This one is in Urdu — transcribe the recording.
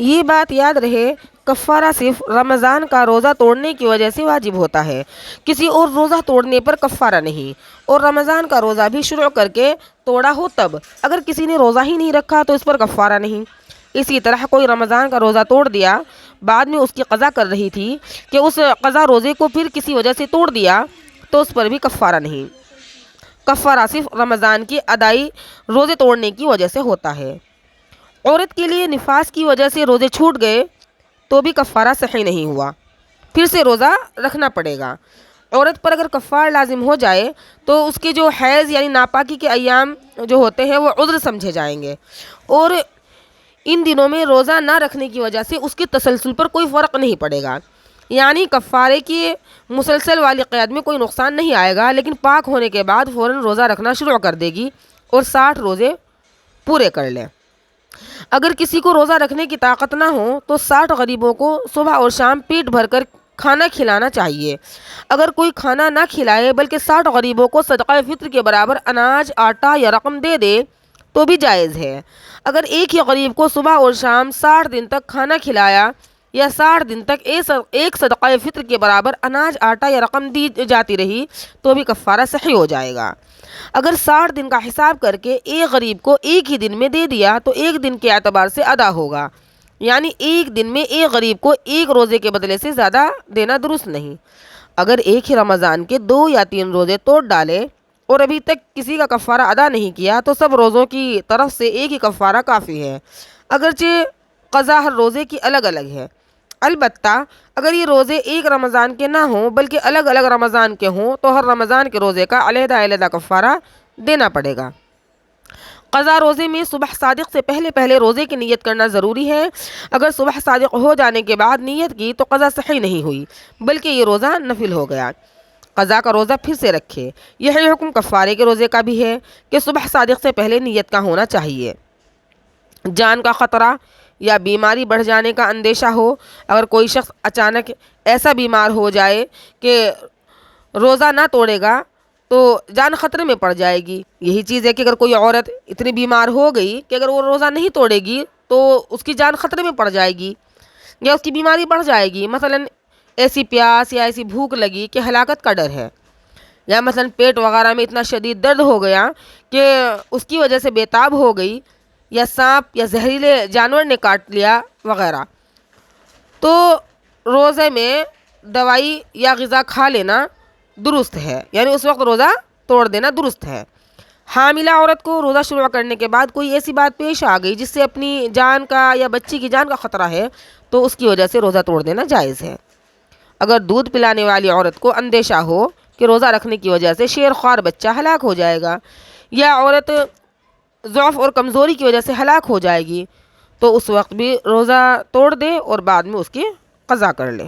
یہ بات یاد رہے، کفارہ صرف رمضان کا روزہ توڑنے کی وجہ سے واجب ہوتا ہے، کسی اور روزہ توڑنے پر کفارہ نہیں، اور رمضان کا روزہ بھی شروع کر کے توڑا ہو تب، اگر کسی نے روزہ ہی نہیں رکھا تو اس پر کفارہ نہیں۔ اسی طرح کوئی رمضان کا روزہ توڑ دیا، بعد میں اس کی قضا کر رہی تھی کہ اس قضا روزے کو پھر کسی وجہ سے توڑ دیا تو اس پر بھی کفارہ نہیں۔ کفارہ صرف رمضان کی ادائی روزے توڑنے کی وجہ سے ہوتا ہے۔ عورت کے لیے نفاس کی وجہ سے روزے چھوٹ گئے تو بھی کفارہ صحیح نہیں ہوا، پھر سے روزہ رکھنا پڑے گا۔ عورت پر اگر کفارہ لازم ہو جائے تو اس کے جو حیض یعنی ناپاکی کے ایام جو ہوتے ہیں وہ عذر سمجھے جائیں گے، اور ان دنوں میں روزہ نہ رکھنے کی وجہ سے اس کے تسلسل پر کوئی فرق نہیں پڑے گا، یعنی کفارے کی مسلسل والی قید میں کوئی نقصان نہیں آئے گا، لیکن پاک ہونے کے بعد فوراً روزہ رکھنا شروع کر دے گی اور 60 روزے پورے کر لیں۔ اگر کسی کو روزہ رکھنے کی طاقت نہ ہو تو 60 غریبوں کو صبح اور شام پیٹ بھر کر کھانا کھلانا چاہیے۔ اگر کوئی کھانا نہ کھلائے بلکہ 60 غریبوں کو صدقہ فطر کے برابر اناج، آٹا یا رقم دے دے تو بھی جائز ہے۔ اگر ایک ہی غریب کو صبح اور شام 60 دن تک کھانا کھلایا یا 60 دن تک ایک صدقہ فطر کے برابر اناج، آٹا یا رقم دی جاتی رہی تو بھی کفارہ صحیح ہو جائے گا۔ اگر 60 دن کا حساب کر کے ایک غریب کو ایک ہی دن میں دے دیا تو ایک دن کے اعتبار سے ادا ہوگا، یعنی ایک دن میں ایک غریب کو ایک روزے کے بدلے سے زیادہ دینا درست نہیں۔ اگر ایک ہی رمضان کے 2 یا 3 روزے توڑ ڈالے اور ابھی تک کسی کا کفارہ ادا نہیں کیا تو سب روزوں کی طرف سے ایک ہی کفارہ کافی ہے، اگرچہ قضا ہر روزے کی الگ الگ ہے۔ البتہ اگر یہ روزے ایک رمضان کے نہ ہوں بلکہ الگ الگ رمضان کے ہوں تو ہر رمضان کے روزے کا علیحدہ علیحدہ کفارہ دینا پڑے گا۔ قضا روزے میں صبح صادق سے پہلے روزے کی نیت کرنا ضروری ہے۔ اگر صبح صادق ہو جانے کے بعد نیت کی تو قضا صحیح نہیں ہوئی بلکہ یہ روزہ نفل ہو گیا۔ قضا کا روزہ پھر سے رکھے۔ یہی حکم کفارے کے روزے کا بھی ہے کہ صبح صادق سے پہلے نیت کا ہونا چاہیے۔ جان کا خطرہ یا بیماری بڑھ جانے کا اندیشہ ہو، اگر کوئی شخص اچانک ایسا بیمار ہو جائے کہ روزہ نہ توڑے گا تو جان خطرے میں پڑ جائے گی۔ یہی چیز ہے کہ اگر کوئی عورت اتنی بیمار ہو گئی کہ اگر وہ روزہ نہیں توڑے گی تو اس کی جان خطرے میں پڑ جائے گی یا اس کی بیماری بڑھ جائے گی، مثلاً ایسی پیاس یا ایسی بھوک لگی کہ ہلاکت کا ڈر ہے، یا مثلاً پیٹ وغیرہ میں اتنا شدید درد ہو گیا کہ اس کی وجہ سے بے تاب ہو گئی، یا سانپ یا زہریلے جانور نے کاٹ لیا وغیرہ، تو روزے میں دوائی یا غذا کھا لینا درست ہے، یعنی اس وقت روزہ توڑ دینا درست ہے۔ حاملہ عورت کو روزہ شروع کرنے کے بعد کوئی ایسی بات پیش آ گئی جس سے اپنی جان کا یا بچی کی جان کا خطرہ ہے تو اس کی وجہ سے روزہ توڑ دینا جائز ہے۔ اگر دودھ پلانے والی عورت کو اندیشہ ہو کہ روزہ رکھنے کی وجہ سے شیر خوار بچہ ہلاک ہو جائے گا یا عورت ضعف اور کمزوری کی وجہ سے ہلاک ہو جائے گی تو اس وقت بھی روزہ توڑ دے اور بعد میں اس کی قضا کر لے۔